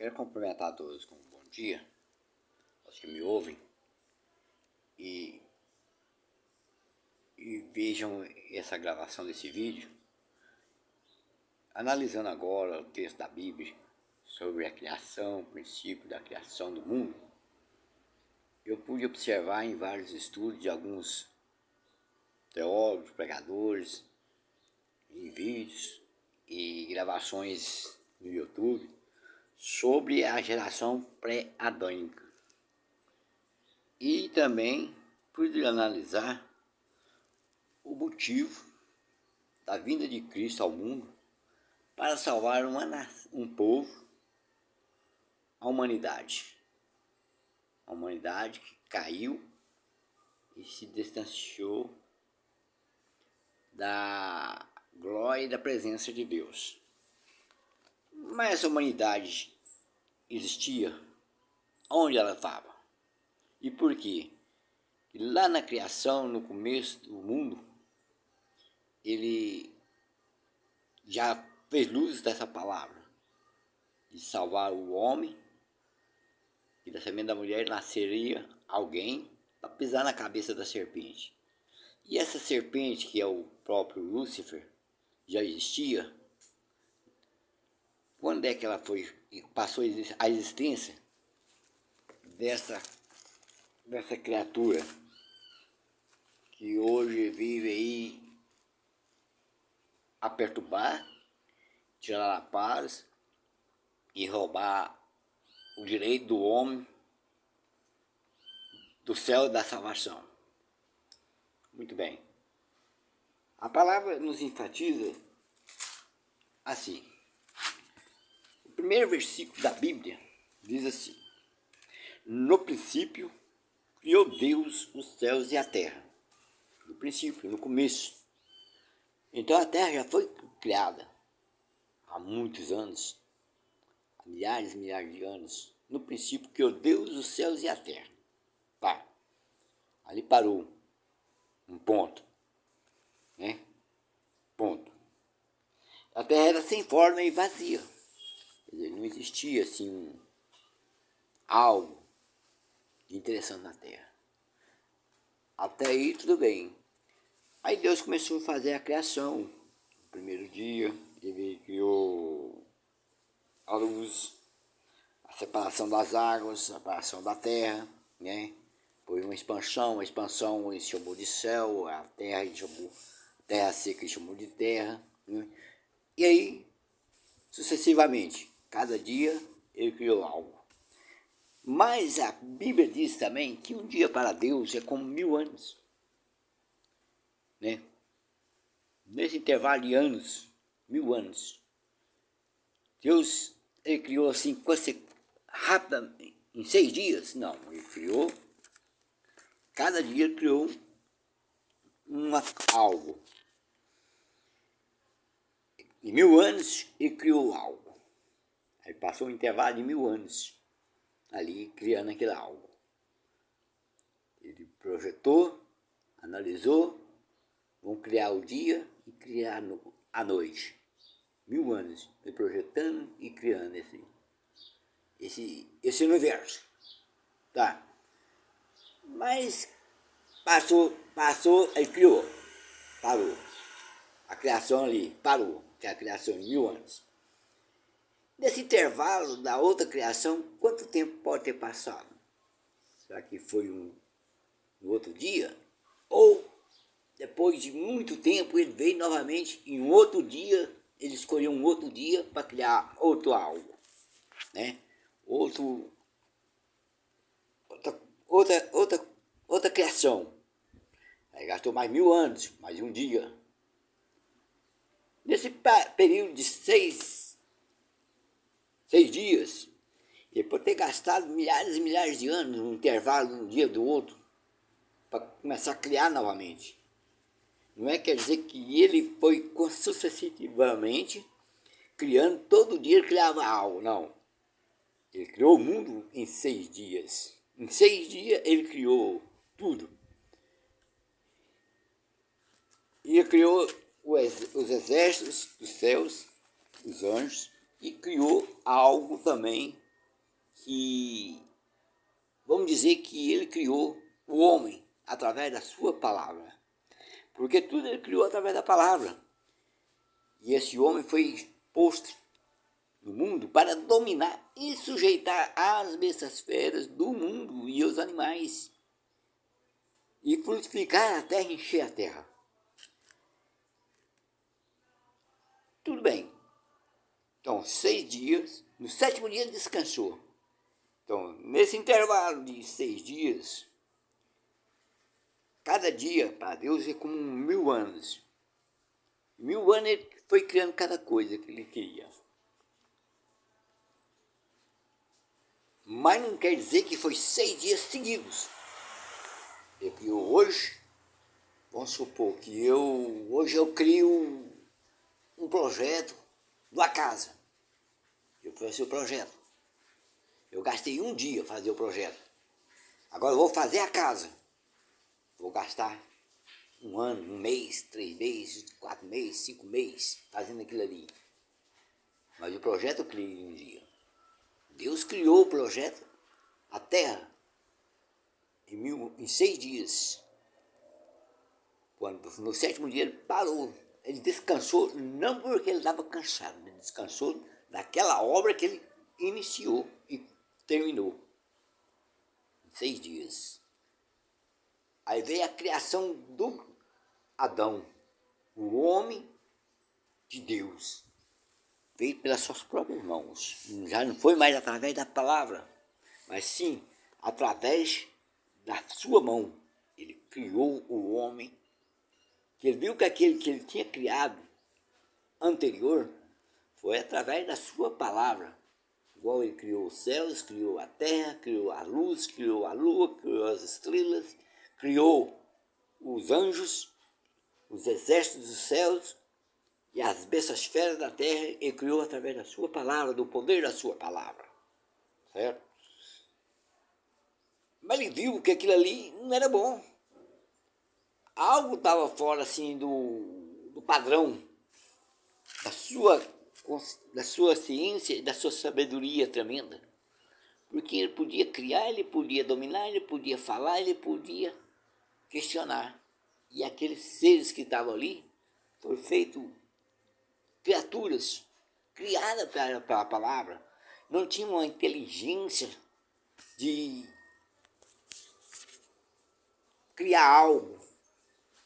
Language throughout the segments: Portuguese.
Quero cumprimentar a todos com um bom dia, os que me ouvem, e, vejam essa gravação desse vídeo, analisando agora o texto da Bíblia sobre a criação, o princípio da criação do mundo. Eu pude observar em vários estudos de alguns teólogos, pregadores, em vídeos e gravações no YouTube, sobre a geração pré-adâmica. E também pude analisar o motivo da vinda de Cristo ao mundo para salvar um povo, a humanidade. A humanidade que caiu e se distanciou da glória e da presença de Deus. Mas essa humanidade existia onde ela estava. E por quê? Lá na criação, no começo do mundo, ele já fez luz dessa palavra, de salvar o homem, e da semente da mulher nasceria alguém para pisar na cabeça da serpente. E essa serpente, que é o próprio Lúcifer, já existia. Quando é que ela passou a existência dessa criatura que hoje vive aí a perturbar, tirar a paz e roubar o direito do homem do céu e da salvação. Muito bem. A palavra nos enfatiza assim. O primeiro versículo da Bíblia diz assim: no princípio criou Deus os céus e a terra. No princípio, no começo. Então a terra já foi criada há muitos anos, há milhares e milhares de anos. No princípio criou Deus os céus e a terra. Tá. Ali parou um ponto, né? Ponto. A terra era sem forma e vazia. Quer dizer, não existia assim algo de interessante na terra. Até aí tudo bem. Aí Deus começou a fazer a criação. No primeiro dia ele criou a luz, a separação das águas, a separação da terra, né? Foi uma expansão ele chamou de céu, a terra seca ele chamou de terra, né? E aí, sucessivamente, cada dia ele criou algo. Mas a Bíblia diz também que um dia para Deus é como 1000 anos, né? Nesse intervalo de anos, 1000 anos, Deus ele criou assim, rápida, em 6 dias? Não, ele criou, cada dia ele criou algo. Em 1000 anos ele criou algo. Aí passou um intervalo de 1000 anos ali criando aquele algo. Ele projetou, analisou, vão criar o dia e criar a noite. 1000 anos ele projetando e criando esse universo. Tá? Mas passou, ele criou, parou. A criação ali parou, que é a criação em 1000 anos. Nesse intervalo da outra criação, quanto tempo pode ter passado? Será que foi no outro dia? Ou depois de muito tempo ele veio novamente em um outro dia, ele escolheu um outro dia para criar outro algo, né? Outra criação. Aí gastou mais 1000 anos, mais um dia. Nesse período de 6 dias, ele pode ter gastado milhares e milhares de anos, um intervalo de um dia do outro, para começar a criar novamente. Não é quer dizer que ele foi sucessivamente criando, todo dia ele criava algo, não. Ele criou o mundo em 6 dias. Em 6 dias ele criou tudo. E ele criou os exércitos dos céus, os anjos, e criou algo também que, vamos dizer que ele criou o homem através da sua palavra. Porque tudo ele criou através da palavra. E esse homem foi posto no mundo para dominar e sujeitar as bestas feras do mundo e os animais. E frutificar a terra e encher a terra. Tudo bem. Então, 6 dias, no 7º dia ele descansou. Então, nesse intervalo de 6 dias, cada dia para Deus é como 1000 anos. 1000 anos ele foi criando cada coisa que ele queria. Mas não quer dizer que foi 6 dias seguidos. Ele criou hoje, vamos supor que hoje eu crio um projeto de uma casa. Eu fiz o projeto. Eu gastei 1 dia fazer o projeto. Agora eu vou fazer a casa. Vou gastar 1 ano, 1 mês, 3 meses, 4 meses, 5 meses fazendo aquilo ali. Mas o projeto eu criei em 1 dia. Deus criou o projeto, a terra, em 6 dias. Quando, no 7º dia ele parou. Ele descansou, não porque ele estava cansado, ele descansou daquela obra que ele iniciou e terminou. Em 6 dias. Aí veio a criação do Adão, o homem de Deus. Veio pelas suas próprias mãos. Já não foi mais através da palavra, mas sim através da sua mão. Ele criou o homem, que ele viu que aquele que ele tinha criado anterior foi através da sua palavra. Igual ele criou os céus, criou a terra, criou a luz, criou a lua, criou as estrelas, criou os anjos, os exércitos dos céus e as bestas feras da terra. Ele criou através da sua palavra, do poder da sua palavra. Certo? Mas ele viu que aquilo ali não era bom. Algo estava fora assim do padrão da sua ciência e da sua sabedoria tremenda. Porque ele podia criar, ele podia dominar, ele podia falar, ele podia questionar. E aqueles seres que estavam ali foram feitos criaturas criadas pela palavra. Não tinham uma inteligência de criar algo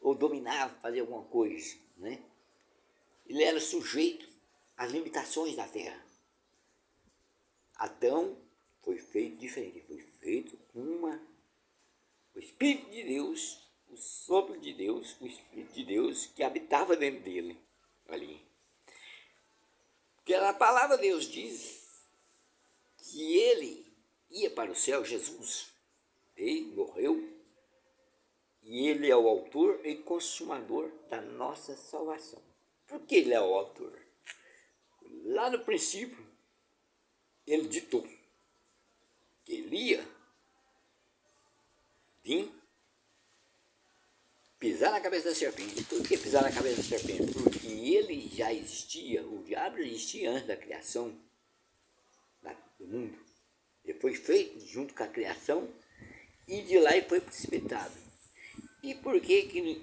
ou dominar, fazer alguma coisa, né? Ele era sujeito às limitações da terra. Adão foi feito diferente, foi feito com o Espírito de Deus, o sopro de Deus, o Espírito de Deus que habitava dentro dele, ali. Porque a palavra de Deus diz que ele ia para o céu, Jesus, ele morreu, e ele é o autor e consumador da nossa salvação. Por que ele é o autor? Lá no princípio, ele ditou que ele ia vir pisar na cabeça da serpente. Por que pisar na cabeça da serpente? Porque ele já existia, o diabo existia antes da criação do mundo. Ele foi feito junto com a criação e de lá ele foi precipitado. E por que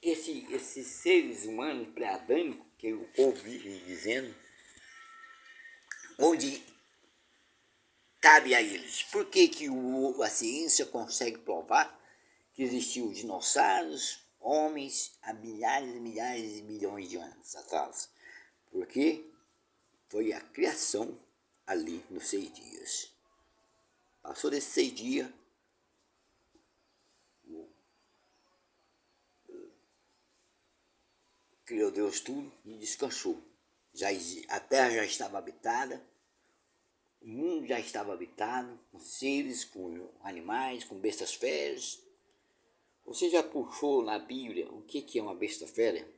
esses seres humanos pré-adâmicos, que o povo vive dizendo, onde cabe a eles? Por que a ciência consegue provar que existiu dinossauros, homens, há milhares e milhares e milhões de anos atrás? Porque foi a criação ali nos 6 dias. Passou desses 6 dias, criou Deus tudo e descansou. A terra já estava habitada, o mundo já estava habitado, com seres, com animais, com bestas feras. Você já puxou na Bíblia o que é uma besta fera?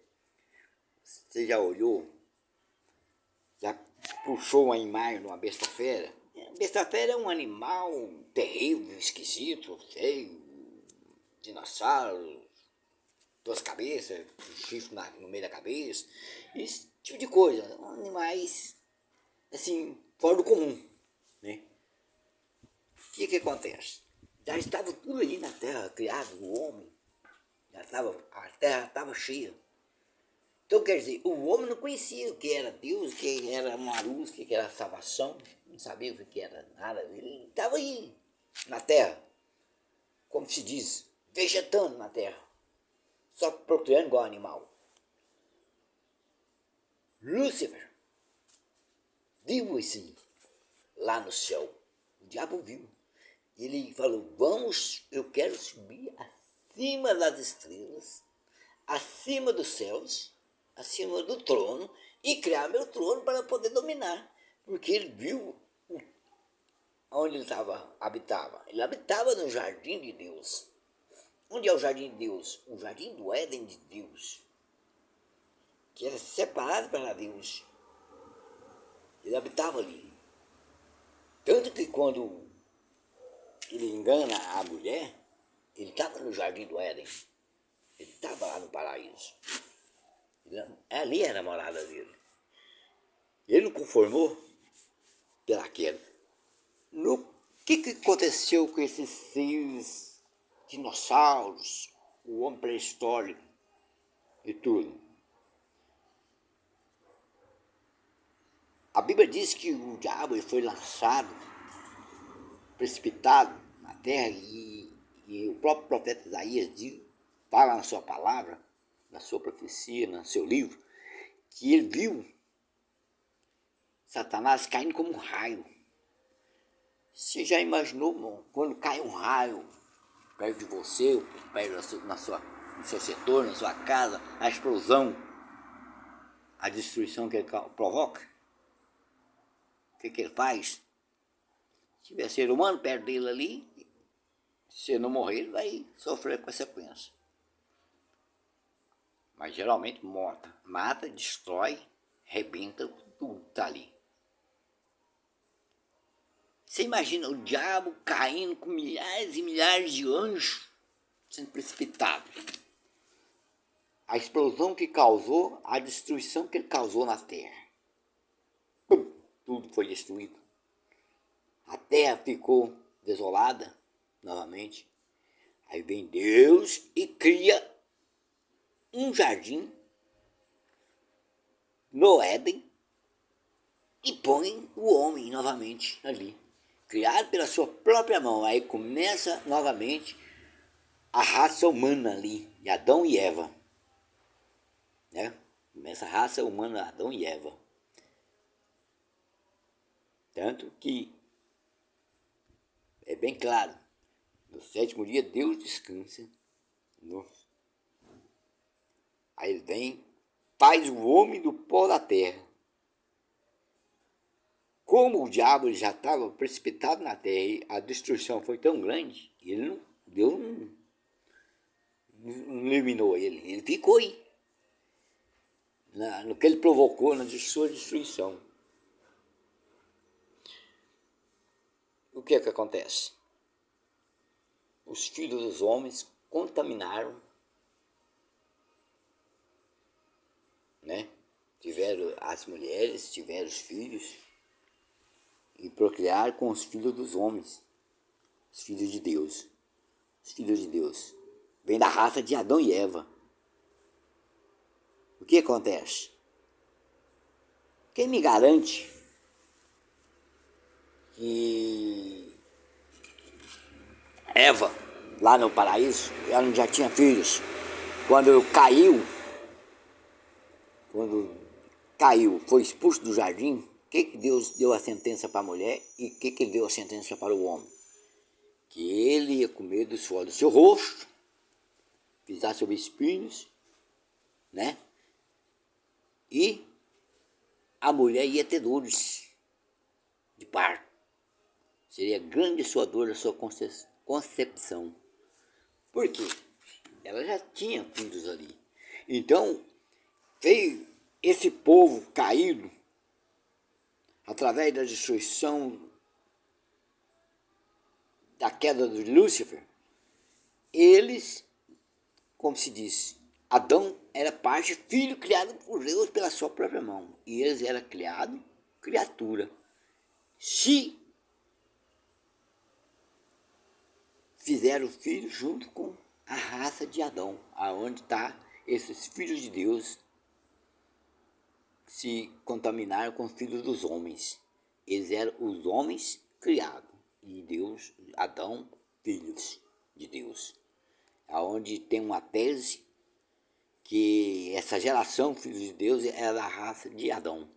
Você já olhou? Já puxou uma imagem de uma besta fera? A besta fera é um animal terrível, esquisito, feio, dinossauro, 2 cabeças, chifre no meio da cabeça, esse tipo de coisa. Animais, assim, fora do comum, né? O que acontece? Já estava tudo ali na terra, criado, o homem, a terra estava cheia. Então, quer dizer, o homem não conhecia o que era Deus, o que era uma luz, o que era salvação, não sabia o que era nada. Ele estava aí, na terra, como se diz, vegetando na terra, só procriando igual animal. Lúcifer viu assim, lá no céu. O diabo viu. Ele falou, vamos, eu quero subir acima das estrelas, acima dos céus, acima do trono, e criar meu trono para poder dominar. Porque ele viu onde ele habitava. Ele habitava no jardim de Deus. Onde é o jardim de Deus? O jardim do Éden de Deus, que era separado para Deus. Ele habitava ali. Tanto que quando ele engana a mulher, ele estava no jardim do Éden. Ele estava lá no paraíso. Ali era a morada dele. Ele não conformou pela queda. No que aconteceu com esses seres dinossauros, o homem pré-histórico e tudo? A Bíblia diz que o diabo foi lançado, precipitado na terra, e o próprio profeta Isaías fala na sua palavra, na sua profecia, no seu livro, que ele viu Satanás caindo como um raio. Você já imaginou, quando cai um raio perto de você, perto no seu setor, na sua casa, a explosão, a destruição que ele provoca? O que ele faz? Se tiver ser humano perto dele ali, se ele não morrer, ele vai sofrer consequência. Mas geralmente mata, destrói, rebenta, tudo está ali. Você imagina o diabo caindo com milhares e milhares de anjos sendo precipitados. A explosão que causou, a destruição que ele causou na terra. Tudo foi destruído. A terra ficou desolada novamente. Aí vem Deus e cria um jardim no Éden e põe o homem novamente ali, criado pela sua própria mão. Aí começa novamente a raça humana ali, de Adão e Eva, né? Começa a raça humana, Adão e Eva. Tanto que é bem claro, no sétimo dia Deus descansa. Aí ele vem, faz o homem do pó da terra. Como o diabo já estava precipitado na terra e a destruição foi tão grande, Deus não eliminou ele. Ele ficou aí, no que ele provocou na sua destruição. O que acontece? Os filhos dos homens contaminaram, né? Tiveram as mulheres, tiveram os filhos, e procriaram com os filhos dos homens, os filhos de Deus. Os filhos de Deus vêm da raça de Adão e Eva. O que acontece? Quem me garante que Eva, lá no paraíso, ela já tinha filhos? Quando caiu, foi expulso do jardim, o que Deus deu a sentença para a mulher e o que ele deu a sentença para o homem? Que ele ia comer do suor do seu rosto, pisar sobre espinhos, né? E a mulher ia ter dores de parto. Seria grande sua dor, a sua concepção. Por quê? Ela já tinha filhos ali. Então, veio esse povo caído, através da destruição, da queda de Lúcifer, eles, como se diz, Adão era parte, filho criado por Deus pela sua própria mão. E eles eram criados, criatura. Se eram filhos junto com a raça de Adão, aonde está esses filhos de Deus se contaminaram com os filhos dos homens. Eles eram os homens criados e Deus, Adão, filhos de Deus. Aonde tem uma tese que essa geração, filhos de Deus, é da raça de Adão.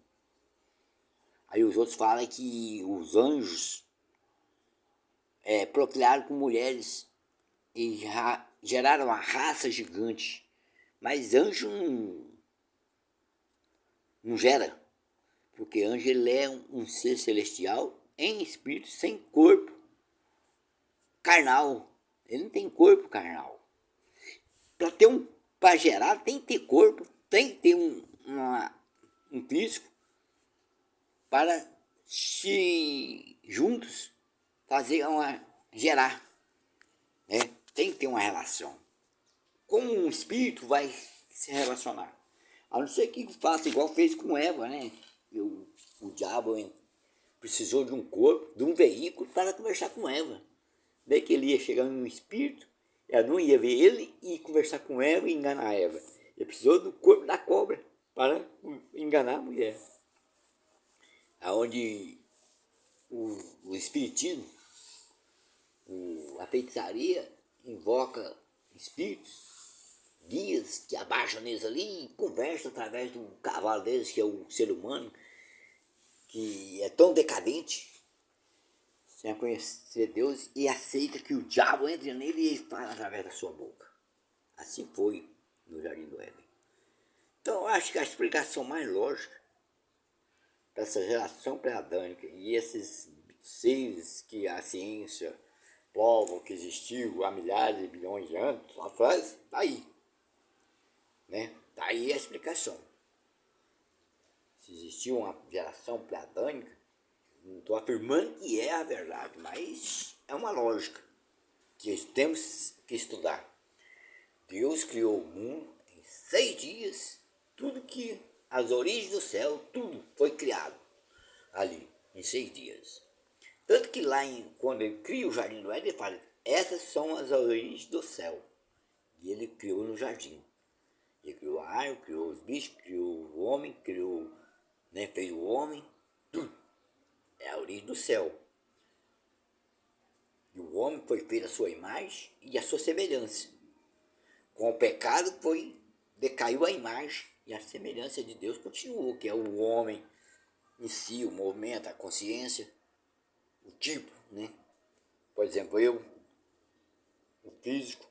Aí os outros falam que os anjos procriaram com mulheres e geraram uma raça gigante. Mas anjo não gera, porque anjo ele é um ser celestial em espírito, sem corpo carnal. Ele não tem corpo carnal. Para gerar tem que ter corpo, tem que ter um físico para se juntos fazer gerar, né? Tem que ter uma relação. Como um espírito vai se relacionar? A não ser que faça igual fez com Eva, né? O diabo precisou de um corpo, de um veículo para conversar com Eva. Daí que ele ia chegar num espírito, ela não ia ver ele e conversar com Eva e enganar Eva. Ele precisou do corpo da cobra para enganar a mulher. Aonde o espiritismo, a feitiçaria, invoca espíritos, guias que abaixam neles ali e conversam através do cavalo deles, que é o ser humano, que é tão decadente, sem conhecer Deus, e aceita que o diabo entre nele e ele fala através da sua boca. Assim foi no Jardim do Éden. Então eu acho que a explicação mais lógica dessa geração pré-adâmica e esses seres que a ciência prova que existiu há milhares de bilhões de anos atrás, está aí. Né? Está aí a explicação. Se existiu uma geração pré-adâmica, não estou afirmando que é a verdade, mas é uma lógica que temos que estudar. Deus criou o mundo em 6 dias, tudo que as origens do céu, tudo foi criado ali em 6 dias. Tanto que lá, quando ele cria o Jardim do Éden, ele fala, essas são as origens do céu. E ele criou no jardim. Ele criou a árvore, criou os bichos, criou o homem, criou, né, fez o homem, tudo. É a origem do céu. E o homem foi feito a sua imagem e a sua semelhança. Com o pecado decaiu a imagem e a semelhança de Deus continuou, que é o homem em si, o movimento, a consciência, o tipo, né? Por exemplo, o físico,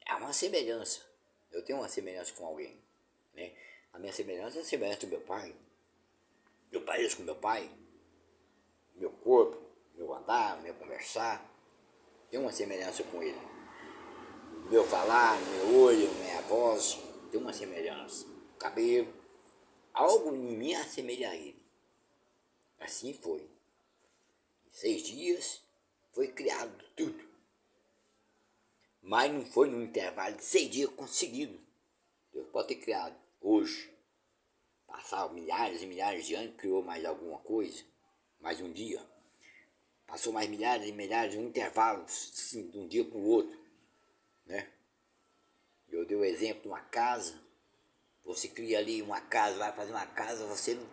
é uma semelhança. Eu tenho uma semelhança com alguém, né? A minha semelhança é a semelhança do meu pai. Eu pareço com meu pai. Meu corpo, meu andar, meu conversar, tem uma semelhança com ele. Meu falar, meu olho, minha voz, tem uma semelhança. Cabelo, algo em mim assemelha a ele. Assim foi. Em 6 dias foi criado tudo. Mas não foi num intervalo de 6 dias conseguido. Deus pode ter criado hoje. Passaram milhares e milhares de anos, criou mais alguma coisa, mais um dia. Passou mais milhares e milhares, um intervalo assim, de um dia para o outro, né? Eu dei o exemplo de uma casa. Você cria ali uma casa, vai fazer uma casa, você não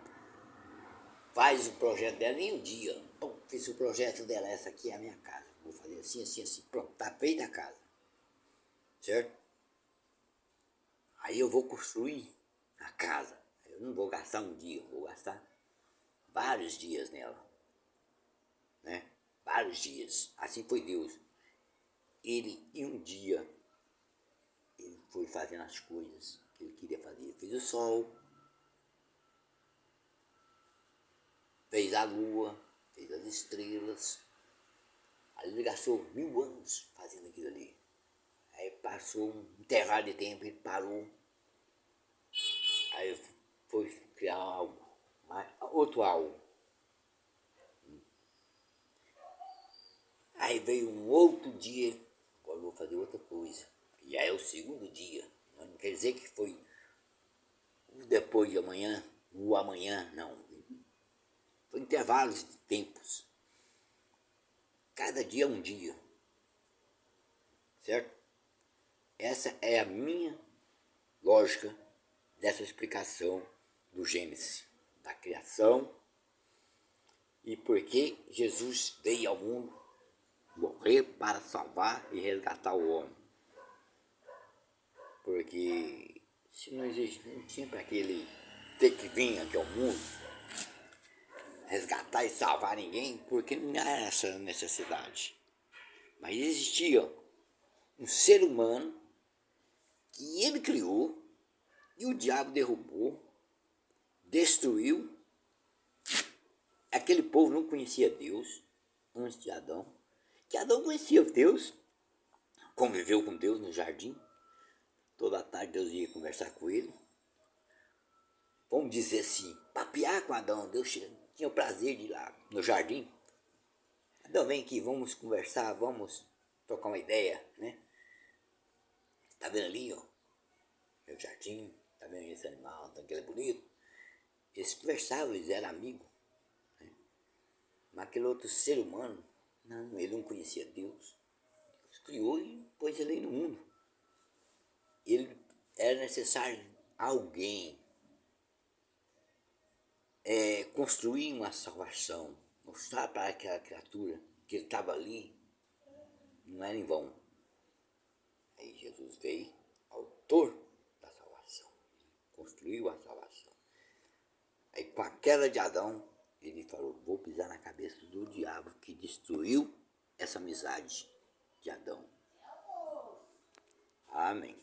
faz o projeto dela em um dia. Pum, fiz o projeto dela, essa aqui é a minha casa. Vou fazer assim, assim, assim. Pronto, está feita a casa. Certo? Aí eu vou construir a casa. Eu não vou gastar um dia, vou gastar vários dias nela. Né? Vários dias. Assim foi Deus. Ele, em um dia, ele foi fazendo as coisas que ele queria fazer. Ele fez o sol, fez a lua, fez as estrelas. Aí ele gastou 1000 anos fazendo aquilo ali. Aí passou um intervalo de tempo, ele parou. Aí foi criar algo, outro algo. Aí veio um outro dia, agora eu vou fazer outra coisa. E aí é o segundo dia. Não quer dizer que foi depois de amanhã, o amanhã, não. Foi intervalos de tempos. Cada dia é um dia. certo? Essa é a minha lógica dessa explicação do Gênesis, da criação e por que Jesus veio ao mundo morrer para salvar e resgatar o homem. Porque se não existe, não tinha para que ele ter que vir aqui ao mundo resgatar e salvar ninguém, porque não era essa necessidade. Mas existia um ser humano que ele criou e o diabo derrubou, destruiu. Aquele povo não conhecia Deus antes de Adão, que Adão conhecia Deus, conviveu com Deus no jardim. Toda tarde Deus ia conversar com ele. Vamos dizer assim, papear com Adão. Deus tinha o prazer de ir lá no jardim. Adão, vem aqui, vamos conversar, vamos trocar uma ideia, né? Tá vendo ali, ó? Meu jardim, tá vendo esse animal, tá aquele bonito? Eles conversavam, eles eram amigos. Né? Mas aquele outro ser humano, não, ele não conhecia Deus. Deus criou e pôs ele aí no mundo. Ele era necessário alguém construir uma salvação, mostrar para aquela criatura que ele estava ali, não era em vão. Aí Jesus veio, autor da salvação, construiu a salvação. Aí com a queda de Adão, ele falou, vou pisar na cabeça do diabo que destruiu essa amizade de Adão. Amém.